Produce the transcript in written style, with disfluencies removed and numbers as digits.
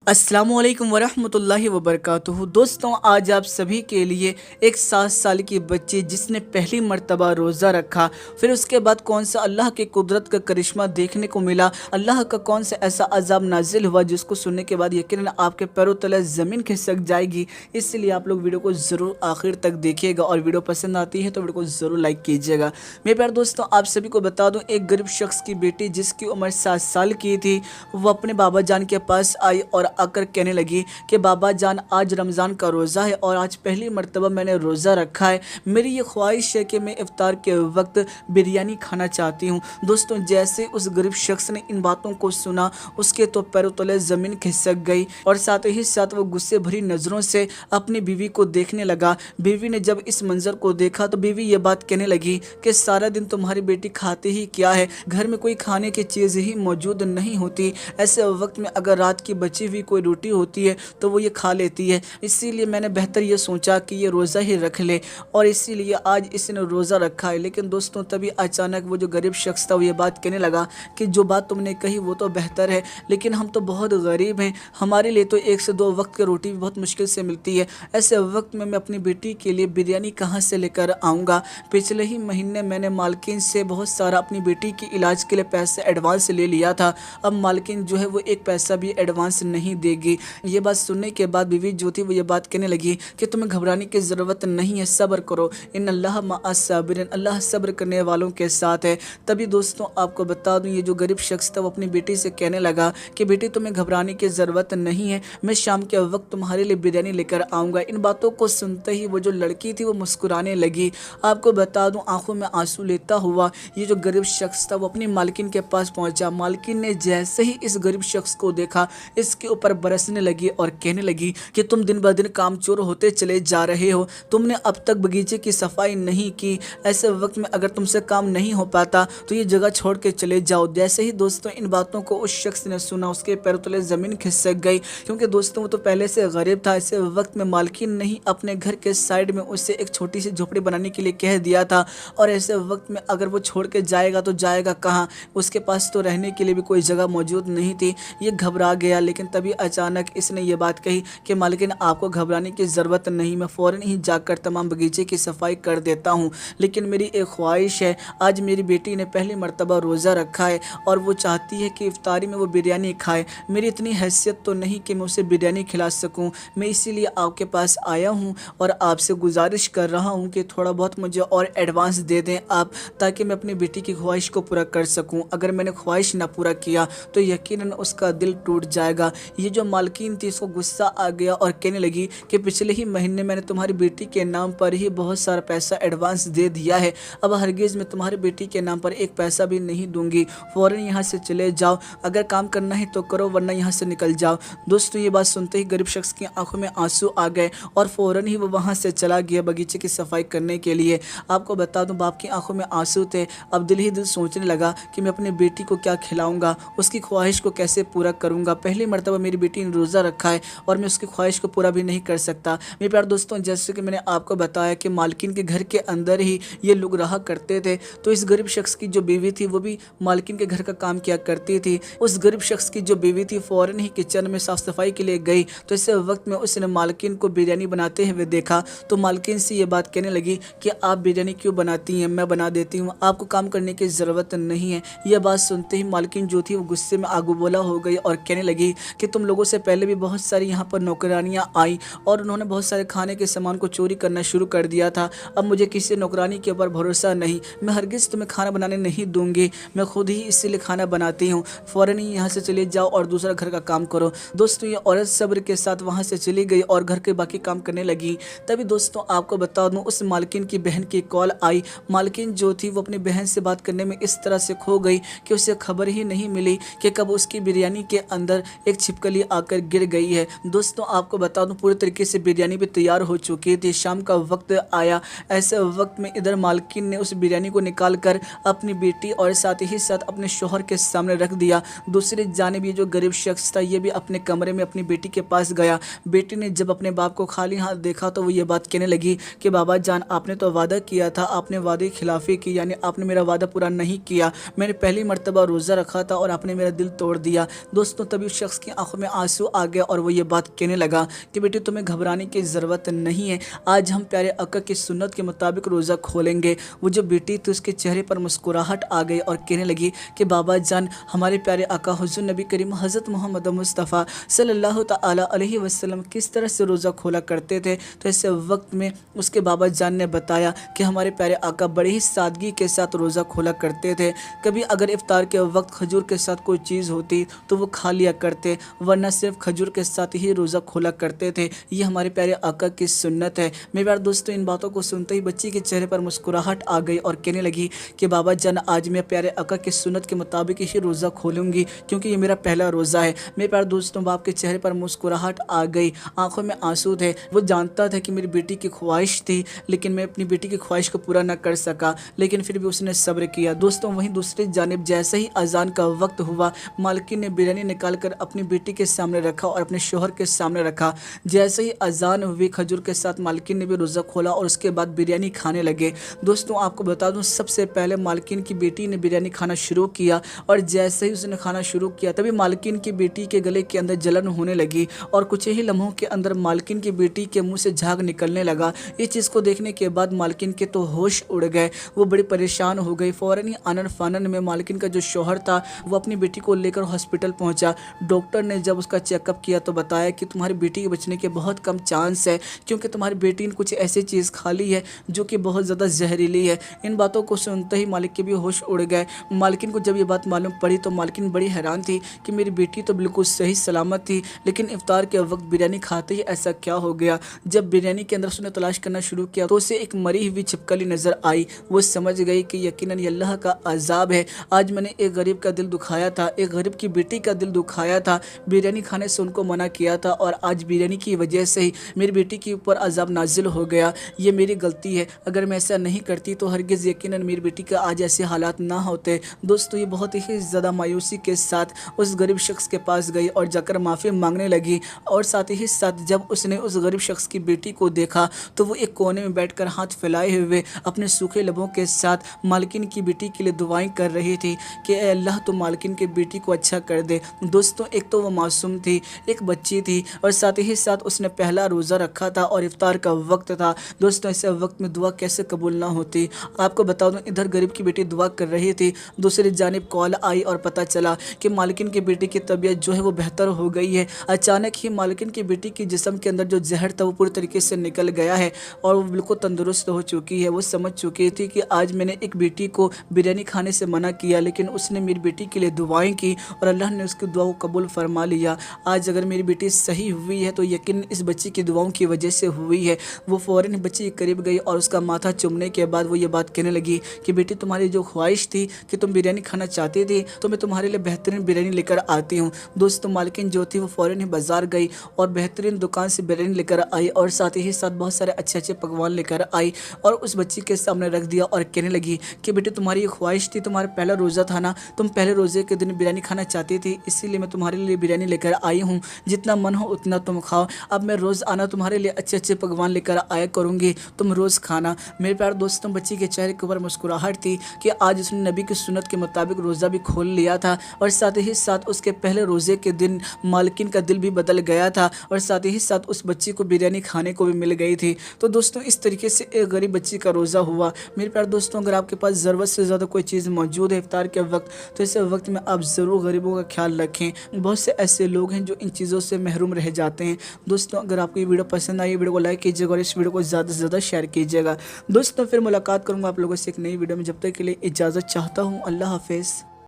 अस्सलामुअलैकुम वरहमतुल्लाहि वबरकातुहू। दोस्तों, आज आप सभी के लिए एक 7 साल की बच्ची जिसने पहली मर्तबा रोज़ा रखा, फिर उसके बाद कौन सा अल्लाह की कुदरत का करिश्मा देखने को मिला, अल्लाह का कौन सा ऐसा अजाब नाजिल हुआ जिसको सुनने के बाद यकीनन आपके पैरों तले ज़मीन खिसक जाएगी। इसलिए आप लोग वीडियो को ज़रूर आखिर तक देखिएगा और वीडियो पसंद आती है तो वीडियो को ज़रूर लाइक कीजिएगा। मेरे प्यारे दोस्तों, आप सभी को बता दूँ, एक गरीब शख्स की बेटी जिसकी उम्र 7 साल की थी, वो अपने बाबा जान के पास आई और आकर कहने लगी कि बाबा जान, आज रमज़ान का रोज़ा है और आज पहली मर्तबा मैंने रोज़ा रखा है। मेरी ये ख्वाहिश है कि मैं इफ्तार के वक्त बिरयानी खाना चाहती हूँ। दोस्तों, जैसे उस गरीब शख्स ने इन बातों को सुना, उसके तो पैरों तले ज़मीन खिसक गई और साथ ही साथ वो गुस्से भरी नज़रों से अपनी बीवी को देखने लगा। बीवी ने जब इस मंज़र को देखा तो बीवी ये बात कहने लगी कि सारा दिन तुम्हारी बेटी खाती ही क्या है, घर में कोई खाने की चीज़ ही मौजूद नहीं होती। ऐसे वक्त में अगर रात की बची हुई कोई रोटी होती है तो वो ये खा लेती है। इसीलिए मैंने बेहतर ये सोचा कि ये रोज़ा ही रख ले और इसीलिए आज इसने रोज़ा रखा है। लेकिन दोस्तों, तभी अचानक वो जो गरीब शख्स था वो ये बात कहने लगा कि जो बात तुमने कही वो तो बेहतर है, लेकिन हम तो बहुत गरीब हैं, हमारे लिए तो 1 से 2 वक्त की रोटी भी बहुत मुश्किल से मिलती है। ऐसे वक्त में मैं अपनी बेटी के लिए बिरयानी कहाँ से लेकर आऊँगा। पिछले ही महीने मैंने मालकिन से बहुत सारा अपनी बेटी के इलाज के लिए पैसा एडवांस ले लिया था। अब मालकिन जो है वो एक पैसा भी एडवांस नहीं देगी। ये बात सुनने के बाद बीवी जो थी वो ये बात कहने लगी कि तुम्हें घबराने की ज़रूरत नहीं है, सब्र करो, इन अल्लाह मअस साबिरीन, अल्लाह सब्र करने वालों के साथ है। तभी दोस्तों, आपको बता दूं, ये जो गरीब शख्स था वो अपनी बेटी से कहने लगा कि बेटी, तुम्हें घबराने की ज़रूरत नहीं है, मैं शाम के वक्त तुम्हारे लिए बिरयानी लेकर आऊँगा। इन बातों को सुनते ही वो जो लड़की थी वो मुस्कुराने लगी। आपको बता दूँ, आंखों में आंसू लेता हुआ ये जो गरीब शख्स था वो अपनी मालकिन के पास पहुँचा। मालकिन ने जैसे ही इस गरीब शख्स को देखा, इसके ऊपर बरसने लगी और कहने लगी कि तुम दिन ब दिन कामचोर होते चले जा रहे हो, तुमने अब तक बगीचे की सफाई नहीं की। ऐसे वक्त में अगर तुमसे काम नहीं हो पाता तो ये जगह छोड़ के चले जाओ। जैसे ही दोस्तों इन बातों को उस शख्स ने सुना, उसके पैरों तले ज़मीन खिसक गई, क्योंकि दोस्तों वो तो पहले से गरीब था। ऐसे वक्त में मालकिन ने ही अपने घर के साइड में उससे एक छोटी सी झोपड़ी बनाने के लिए कह दिया था और ऐसे वक्त में अगर वो छोड़ के जाएगा तो जाएगा कहाँ, उसके पास तो रहने के लिए भी कोई जगह मौजूद नहीं थी। ये घबरा गया, लेकिन तभी अचानक इसने ये बात कही कि मालकिन, आपको घबराने की ज़रूरत नहीं, मैं फ़ौरन ही जाकर तमाम बगीचे की सफाई कर देता हूँ। लेकिन मेरी एक ख्वाहिश है, आज मेरी बेटी ने पहली मर्तबा रोज़ा रखा है और वो चाहती है कि इफ्तारी में वो बिरयानी खाए। मेरी इतनी हैसियत तो नहीं कि मैं उसे बिरयानी खिला सकूँ। मैं इसीलिए आपके पास आया हूँ और आपसे गुजारिश कर रहा हूँ कि थोड़ा बहुत मुझे और एडवांस दे दें आप, ताकि मैं अपनी बेटी की ख्वाहिश को पूरा कर सकूँ। अगर मैंने ख्वाहिश ना पूरा किया तो यकीनन उसका दिल टूट जाएगा। ये जो मालकिन थी इसको गुस्सा आ गया और कहने लगी कि पिछले ही महीने मैंने तुम्हारी बेटी के नाम पर ही बहुत सारा पैसा एडवांस दे दिया है, अब हरगिज़ मैं तुम्हारी बेटी के नाम पर एक पैसा भी नहीं दूंगी। फ़ौरन यहाँ से चले जाओ, अगर काम करना है तो करो वरना यहाँ से निकल जाओ। दोस्तों, ये बात सुनते ही गरीब शख्स की आंखों में आंसू आ गए और फ़ौरन ही वो वहाँ से चला गया बगीचे की सफाई करने के लिए। आपको बता दूँ, बाप की आंखों में आंसू थे। अब दिल ही दिल सोचने लगा कि मैं अपनी बेटी को क्या खिलाऊँगा, उसकी ख्वाहिश को कैसे पूरा करूँगा। पहली मर्तबा मेरी बेटी ने रोज़ा रखा है और मैं उसकी ख्वाहिश को पूरा भी नहीं कर सकता। मेरे प्यारे दोस्तों, जैसे कि मैंने आपको बताया कि मालकिन के घर के अंदर ही ये लोग रहा करते थे, तो इस गरीब शख्स की जो बीवी थी वो भी मालकिन के घर का काम किया करती थी। उस गरीब शख्स की जो बीवी थी फ़ौरन ही किचन में साफ़ सफाई के लिए गई, तो इस वक्त में उसने मालकिन को बिरयानी बनाते हुए देखा। तो मालकिन से ये बात कहने लगी कि आप बिरयानी क्यों बनाती हैं, मैं बना देती हूँ, आपको काम करने की ज़रूरत नहीं है। यह बात सुनते ही मालकिन जो थी वो गुस्से में आगू बोला हो गई और कहने लगी कि तुम लोगों से पहले भी बहुत सारी यहाँ पर नौकरानियाँ आई और उन्होंने बहुत सारे खाने के सामान को चोरी करना शुरू कर दिया था। अब मुझे किसी नौकरानी के ऊपर भरोसा नहीं, मैं हरगिज़ तुम्हें खाना बनाने नहीं दूंगी, मैं खुद ही इसीलिए खाना बनाती हूँ। फ़ौरन ही यहाँ से चले जाओ और दूसरा घर का काम करो। दोस्तों, ये औरत सब्र के साथ वहाँ से चली गई और घर के बाकी काम करने लगी। तभी दोस्तों, आपको बता दूँ, उस मालकिन की बहन की कॉल आई। मालकिन जो थी वो अपनी बहन से बात करने में इस तरह से खो गई कि उसे खबर ही नहीं मिली कि कब उसकी बिरयानी के अंदर एक छिपकली आकर गिर गई है। दोस्तों, आपको बता दूं, पूरे तरीके से बिरयानी भी तैयार हो चुकी थी। शाम का वक्त आया, ऐसे वक्त में इधर मालकिन ने उस बिरयानी को निकाल कर अपनी बेटी और साथ ही साथ अपने शोहर के सामने रख दिया। दूसरी जानिब ये जो गरीब शख्स था ये भी अपने कमरे में अपनी बेटी के पास गया। बेटी ने जब अपने बाप को खाली हाथ देखा तो वो ये बात कहने लगी कि बाबा जान, आपने तो वादा किया था, आपने वादे की खिलाफी की, यानी आपने मेरा वादा पूरा नहीं किया। मैंने पहली मर्तबा रोज़ा रखा था और आपने मेरा दिल तोड़ दिया। दोस्तों, तभी उस शख्स की आंखों आंखों में आंसू आ गए और वो ये बात कहने लगा कि बेटी तुम्हें घबराने की ज़रूरत नहीं है, आज हम प्यारे आका की सुन्नत के मुताबिक रोज़ा खोलेंगे। वो जो बेटी थी उसके चेहरे पर मुस्कुराहट आ गई और कहने लगी कि बाबा जान, हमारे प्यारे आका हुज़ूर नबी करीम हज़रत मोहम्मद मुस्तफ़ा सल्लल्लाहु ताला अलैहि वसल्लम किस तरह से रोज़ा खोला करते थे। तो ऐसे वक्त में उसके बाबा जान ने बताया कि हमारे प्यारे आका बड़ी ही सादगी के साथ रोज़ा खोला करते थे। कभी अगर इफ्तार के वक्त खजूर के साथ कोई चीज़ होती तो वो खा लिया करते, वरना सिर्फ खजूर के साथ ही रोज़ा खोला करते थे। ये हमारे प्यारे आका की सुन्नत है। मेरे प्यारे दोस्तों, इन बातों को सुनते ही बच्ची के चेहरे पर मुस्कुराहट आ गई और कहने लगी कि बाबा जान, आज मैं प्यारे आका की सुन्नत के मुताबिक ही रोज़ा खोलूँगी, क्योंकि ये मेरा पहला रोज़ा है। मेरे प्यारे दोस्तों, बाप के चेहरे पर मुस्कुराहट आ गई, आंखों में आंसू थे। वो जानता था कि मेरी बेटी की ख्वाहिश थी, लेकिन मैं अपनी बेटी की ख्वाहिश को पूरा न कर सका, लेकिन फिर भी उसने सब्र किया। दोस्तों, वहीं दूसरी जानिब जैसे ही अजान का वक्त हुआ, मालकिन ने बिरयानी निकाल कर अपनी बेटी के सामने रखा और अपने शोहर के सामने रखा। जैसे ही अजान हुई, खजूर के साथ मालकिन ने भी रोज़ा खोला और उसके बाद बिरयानी खाने लगे। दोस्तों, आपको बता दूं, सबसे पहले मालकिन की बेटी ने बिरयानी खाना शुरू किया और जैसे ही उसने खाना शुरू किया तभी मालकिन की बेटी के गले के अंदर जलन होने लगी और कुछ ही लम्हों के अंदर मालकिन की बेटी के मुंह से झाग निकलने लगा। इस चीज़ को देखने के बाद मालकिन के तो होश उड़ गए, वो बड़ी परेशान हो गई। फ़ौरन ही आनन फानन में मालकिन का जो शौहर था वो अपनी बेटी को लेकर हॉस्पिटल पहुंचा। डॉक्टर ने जब उसका चेकअप किया तो बताया कि तुम्हारी बेटी के बचने के बहुत कम चांस है, क्योंकि तुम्हारी बेटी ने कुछ ऐसी चीज़ खा ली है जो कि बहुत ज़्यादा जहरीली है। इन बातों को सुनते ही मालिक के भी होश उड़ गए। मालकिन को जब ये बात मालूम पड़ी तो मालकिन बड़ी हैरान थी कि मेरी बेटी तो बिल्कुल सही सलामत थी, लेकिन इफ्तार के वक्त बिरयानी खाते ही ऐसा क्या हो गया। जब बिरयानी के अंदर उसने तलाश करना शुरू किया तो उसे एक मरी हुई छिपकली नज़र आई। वो समझ गई कि यकीनन ये अल्लाह का अजाब है। आज मैंने एक गरीब का दिल दुखाया था, एक गरीब की बेटी का दिल दुखाया था, बिरयानी खाने से उनको मना किया था और आज बिरयानी की वजह से ही मेरी बेटी के ऊपर अजाब नाजिल हो गया। ये मेरी गलती है, अगर मैं ऐसा नहीं करती तो हरगिज़ यकीनन मेरी बेटी का आज ऐसे हालात ना होते। दोस्तों, ये बहुत ही ज़्यादा मायूसी के साथ उस गरीब शख्स के पास गई और जाकर माफ़ी मांगने लगी। और साथ ही साथ जब उसने उस गरीब शख्स की बेटी को देखा तो वो एक कोने में बैठकर हाथ फैलाए हुए अपने सूखे लबों के साथ मालकिन की बेटी के लिए दुआएं कर रही थी कि ए अल्लाह, तो मालकिन की बेटी को अच्छा कर दे। दोस्तों, एक तो वो मासूम थी, एक बच्ची थी और साथ ही साथ उसने पहला रोज़ा रखा था और इफ्तार का वक्त था। दोस्तों, ऐसे वक्त में दुआ कैसे कबूल ना होती। आपको बता दूं, इधर गरीब की बेटी दुआ कर रही थी, दूसरी जानिब कॉल आई और पता चला कि मालकिन की बेटी की तबीयत जो है वो बेहतर हो गई है। अचानक ही मालकिन की बेटी के जिस्म के अंदर जो जहर था वो पूरी तरीके से निकल गया है और वो बिल्कुल तंदुरुस्त हो चुकी है। वो समझ चुकी थी कि आज मैंने एक बेटी को बिरयानी खाने से मना किया, लेकिन उसने मेरी बेटी के लिए दुआएं की और अल्लाह ने उसकी दुआ को कबूल फरमा लिया। आज अगर मेरी बेटी सही हुई है तो यकीन इस बच्ची की दुआओं की वजह से हुई है। वो फ़ौरन बच्ची के करीब गई और उसका माथा चूमने के बाद वो ये बात कहने लगी कि बेटी, तुम्हारी जो ख्वाहिश थी कि तुम बिरयानी खाना चाहती थी तो मैं तुम्हारे लिए बेहतरीन बिरयानी लेकर आती हूँ। दोस्तों, मालकिन जो थी वो फ़ौरन ही बाज़ार गई और बेहतरीन दुकान से बिरयानी लेकर आई और साथ ही साथ बहुत सारे अच्छे अच्छे पकवान लेकर आई और उस बच्ची के सामने रख दिया और कहने लगी कि बेटी, तुम्हारी ये ख्वाहिश थी, तुम्हारा पहला रोज़ा था ना, तुम पहले रोज़े के दिन बिरयानी खाना चाहती थी, इसीलिए मैं तुम्हारे लिए बिरयानी लेकर आई हूँ। जितना मन हो उतना तुम खाओ। अब मैं रोज़ आना तुम्हारे लिए अच्छे अच्छे पकवान लेकर आया करूँगी, तुम रोज़ खाना। मेरे प्यारे दोस्तों, बच्ची के चेहरे के ऊपर मुस्कुराहट थी कि आज उसने नबी की सुन्नत के मुताबिक रोज़ा भी खोल लिया था और साथ ही साथ उसके पहले रोज़े के दिन मालकिन का दिल भी बदल गया था और साथ ही साथ उस बच्ची को बिरयानी खाने को भी मिल गई थी। तो दोस्तों, इस तरीके से एक गरीब बच्ची का रोज़ा हुआ। मेरे प्यारे दोस्तों, अगर आपके पास ज़रूरत से ज़्यादा कोई चीज़ मौजूद है इफ्तार के वक्त तो इस वक्त में आप ज़रूर गरीबों का ख्याल रखें। बहुत से ऐसे लोग हैं जो इन चीज़ों से महरूम रह जाते हैं। दोस्तों, अगर आपको ये वीडियो पसंद आई, वीडियो को लाइक कीजिएगा और इस वीडियो को ज़्यादा से ज़्यादा शेयर कीजिएगा। दोस्तों, फिर मुलाकात करूँगा आप लोगों से एक नई वीडियो में। जब तक के लिए इजाज़त चाहता हूँ। अल्लाह हाफिज़।